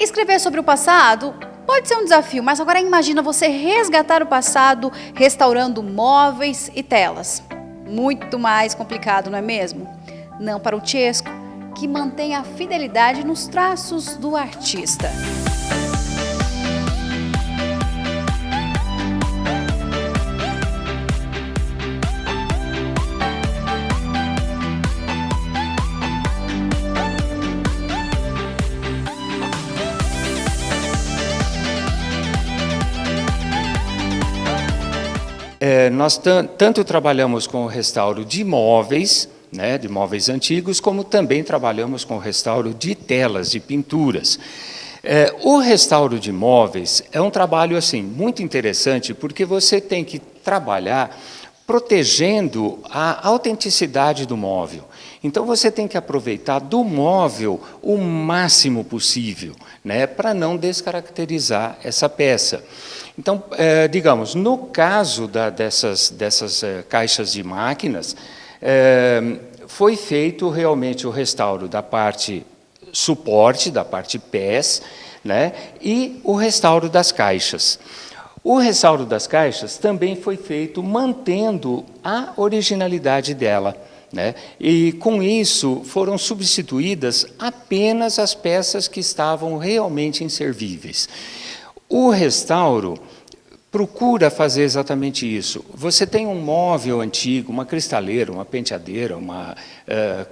Escrever sobre o passado pode ser um desafio, mas agora imagina você resgatar o passado restaurando móveis e telas. Muito mais complicado, não é mesmo? Não para o Chesco, que mantém a fidelidade nos traços do artista. Nós tanto trabalhamos com o restauro de móveis, né, de móveis antigos, como também trabalhamos com o restauro de telas, de pinturas. O restauro de móveis é um trabalho assim muito interessante, porque você tem que trabalhar protegendo a autenticidade do móvel. Então, você tem que aproveitar do móvel o máximo possível, né, para não descaracterizar essa peça. Então, digamos, no caso dessas caixas de máquinas, foi feito realmente o restauro da parte suporte, da parte pés, né, e o restauro das caixas. O restauro das caixas também foi feito mantendo a originalidade dela, né? E, com isso, foram substituídas apenas as peças que estavam realmente inservíveis. O restauro procura fazer exatamente isso. Você tem um móvel antigo, uma cristaleira, uma penteadeira, uma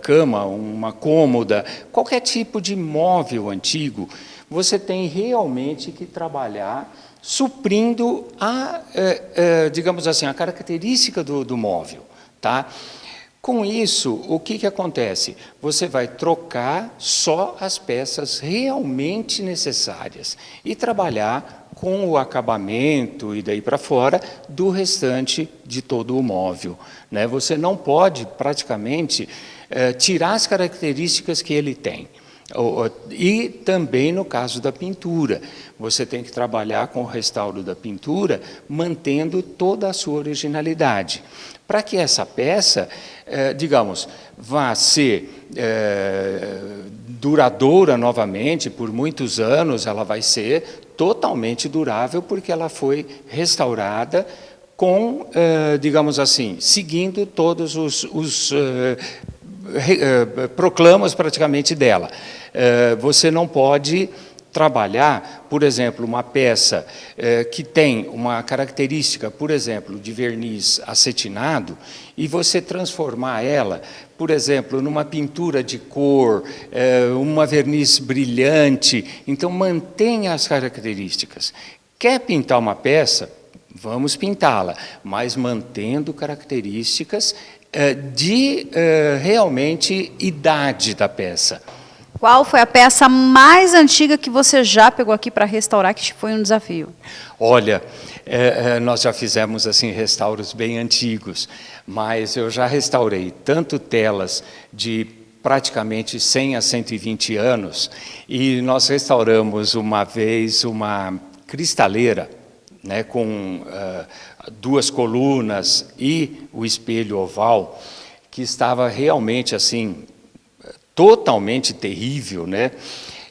cama, uma cômoda, qualquer tipo de móvel antigo, você tem realmente que trabalhar suprindo digamos assim, a característica do móvel, tá? Com isso, o que acontece? Você vai trocar só as peças realmente necessárias e trabalhar com o acabamento e daí para fora do restante de todo o móvel, né? Você não pode, praticamente, tirar as características que ele tem. E também no caso da pintura, você tem que trabalhar com o restauro da pintura, mantendo toda a sua originalidade, para que essa peça, digamos, vá ser duradoura novamente, por muitos anos ela vai ser totalmente durável, porque ela foi restaurada com, digamos assim, seguindo todos os proclamas praticamente dela. Você não pode trabalhar, por exemplo, uma peça que tem uma característica, por exemplo, de verniz acetinado, e você transformar ela, por exemplo, numa pintura de cor, uma verniz brilhante. Então, mantenha as características. Quer pintar uma peça? Vamos pintá-la, mas mantendo características de realmente idade da peça. Qual foi a peça mais antiga que você já pegou aqui para restaurar, que foi um desafio? Olha, nós já fizemos assim restauros bem antigos, mas eu já restaurei tanto telas de praticamente 100 a 120 anos, e nós restauramos uma vez uma cristaleira, né, com duas colunas e o espelho oval, que estava realmente assim totalmente terrível, né?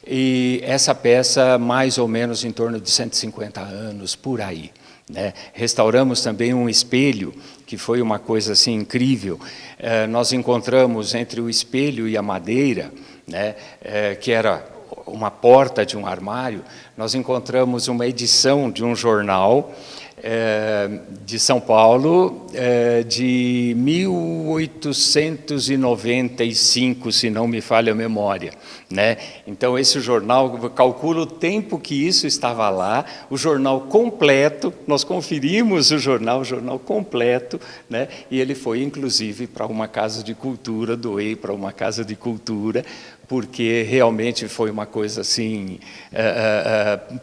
E essa peça mais ou menos em torno de 150 anos por aí, né? Restauramos também um espelho, que foi uma coisa assim incrível. Nós encontramos entre o espelho e a madeira, né, que era uma porta de um armário, nós encontramos uma edição de um jornal de São Paulo, de 1895, se não me falha a memória, né? Então, esse jornal, calcula o tempo que isso estava lá, o jornal completo, nós conferimos o jornal completo, né? E ele foi, inclusive, para uma casa de cultura, doei para uma casa de cultura, porque realmente foi uma coisa assim,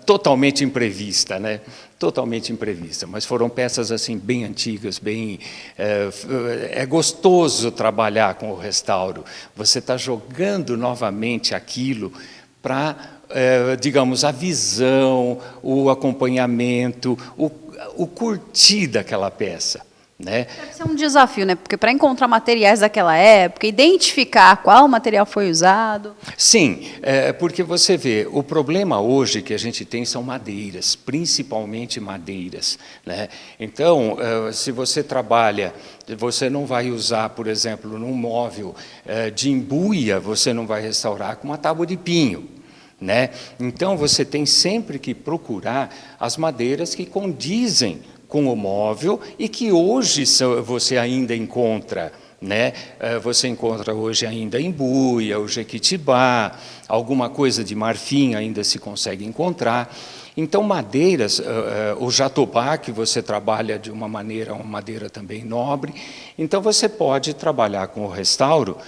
totalmente imprevista, né? Totalmente imprevista, mas foram peças assim bem antigas, bem é gostoso trabalhar com o restauro. Você está jogando novamente aquilo para, digamos, a visão, o acompanhamento, o curtir daquela peça, né? Deve ser um desafio, né? Porque para encontrar materiais daquela época, identificar qual material foi usado. Sim, porque você vê, o problema hoje que a gente tem são madeiras, principalmente madeiras, né? Então, se você trabalha, você não vai usar, por exemplo, num móvel de embuia, você não vai restaurar com uma tábua de pinho, né? Então, você tem sempre que procurar as madeiras que condizem com o móvel e que hoje você ainda encontra, né? Você encontra hoje ainda embuia, o jequitibá, alguma coisa de marfim ainda se consegue encontrar. Então, madeiras, o jatobá, que você trabalha de uma madeira também nobre. Então, você pode trabalhar com o restauro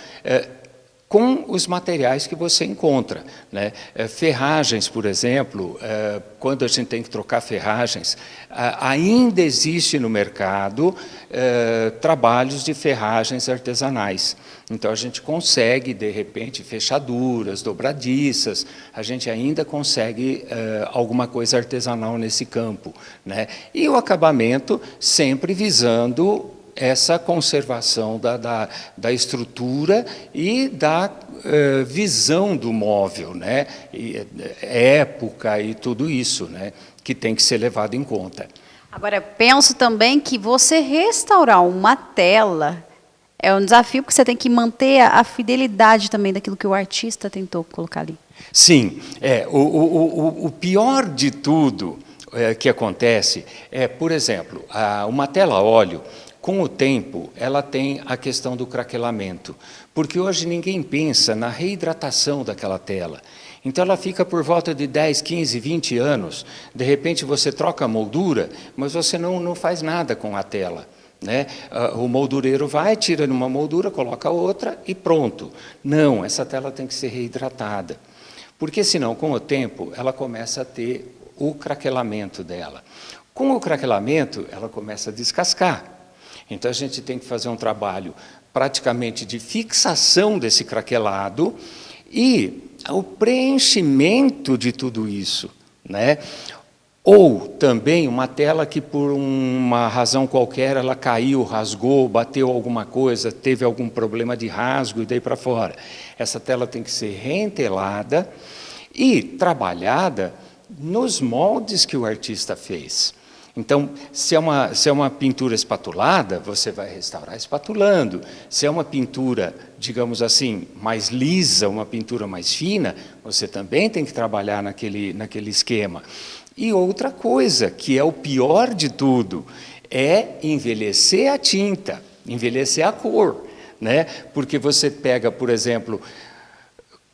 com os materiais que você encontra, né? Ferragens, por exemplo, quando a gente tem que trocar ferragens, ainda existe no mercado trabalhos de ferragens artesanais. Então, a gente consegue, de repente, fechaduras, dobradiças, a gente ainda consegue alguma coisa artesanal nesse campo, né? E o acabamento sempre visando essa conservação da estrutura e da visão do móvel, né? Época e tudo isso, né? Que tem que ser levado em conta. Agora, penso também que você restaurar uma tela é um desafio, porque você tem que manter a fidelidade também daquilo que o artista tentou colocar ali. Sim, o pior de tudo que acontece é, por exemplo, uma tela a óleo. Com o tempo, ela tem a questão do craquelamento, porque hoje ninguém pensa na reidratação daquela tela. Então, ela fica por volta de 10, 15, 20 anos, de repente você troca a moldura, mas você não faz nada com a tela, né? O moldureiro vai, tira uma moldura, coloca outra e pronto. Não, essa tela tem que ser reidratada, porque senão, com o tempo, ela começa a ter o craquelamento dela. Com o craquelamento, ela começa a descascar. Então, a gente tem que fazer um trabalho praticamente de fixação desse craquelado e o preenchimento de tudo isso, né? Ou também uma tela que, por uma razão qualquer, ela caiu, rasgou, bateu alguma coisa, teve algum problema de rasgo e daí para fora. Essa tela tem que ser reentelada e trabalhada nos moldes que o artista fez. Então, se é uma pintura espatulada, você vai restaurar espatulando. Se é uma pintura, digamos assim, mais lisa, uma pintura mais fina, você também tem que trabalhar naquele esquema. E outra coisa, que é o pior de tudo, é envelhecer a tinta, envelhecer a cor, né? Porque você pega, por exemplo,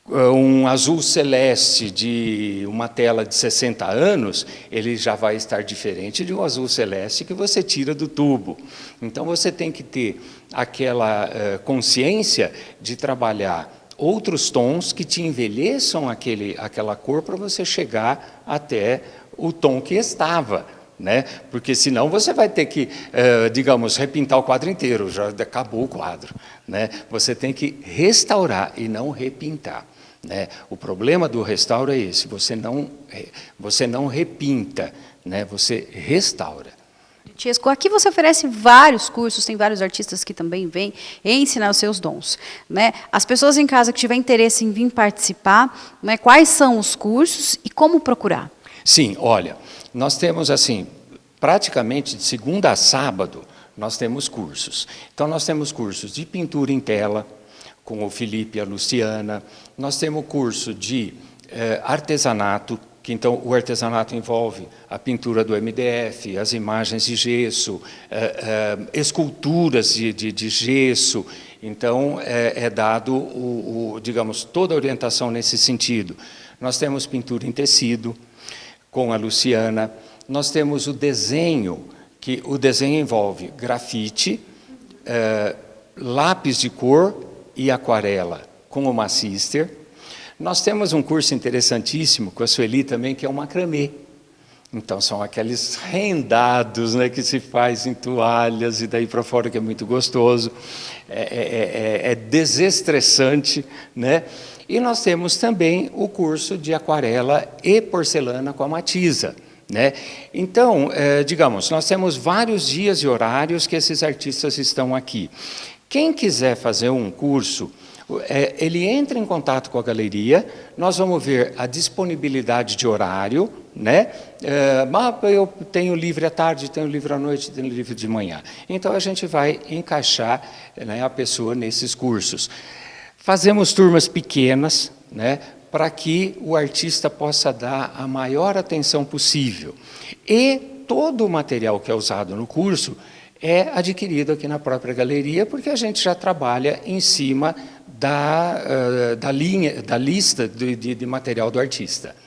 um azul celeste de uma tela de 60 anos, ele já vai estar diferente de um azul celeste que você tira do tubo. Então, você tem que ter aquela consciência de trabalhar outros tons que te envelheçam aquela cor para você chegar até o tom que estava, né? Porque senão você vai ter que, digamos, repintar o quadro inteiro, já acabou o quadro, né? Você tem que restaurar e não repintar, né? O problema do restauro é esse, você não repinta, né? Você restaura. Francesco, aqui você oferece vários cursos, tem vários artistas que também vêm ensinar os seus dons, né? As pessoas em casa que tiverem interesse em vir participar, né, quais são os cursos e como procurar? Sim, olha, nós temos assim, praticamente de segunda a sábado, nós temos cursos. Então, nós temos cursos de pintura em tela, com o Felipe e a Luciana. Nós temos curso de artesanato, que então o artesanato envolve a pintura do MDF, as imagens de gesso, esculturas de gesso. Então, é dado, digamos, toda a orientação nesse sentido. Nós temos pintura em tecido, com a Luciana. Nós temos o desenho, que o desenho envolve grafite, lápis de cor e aquarela, com o Macister. Nós temos um curso interessantíssimo com a Sueli também, que é o macramê. Então, são aqueles rendados, né, que se faz em toalhas e daí para fora, que é muito gostoso. É desestressante, né? E nós temos também o curso de aquarela e porcelana com a Matisa, né? Então, digamos, nós temos vários dias e horários que esses artistas estão aqui. Quem quiser fazer um curso, ele entra em contato com a galeria, nós vamos ver a disponibilidade de horário, né? Eu tenho livre à tarde, tenho livre à noite, tenho livre de manhã. Então, a gente vai encaixar, né, a pessoa nesses cursos. Fazemos turmas pequenas, né, para que o artista possa dar a maior atenção possível. E todo o material que é usado no curso é adquirido aqui na própria galeria, porque a gente já trabalha em cima da lista de material do artista.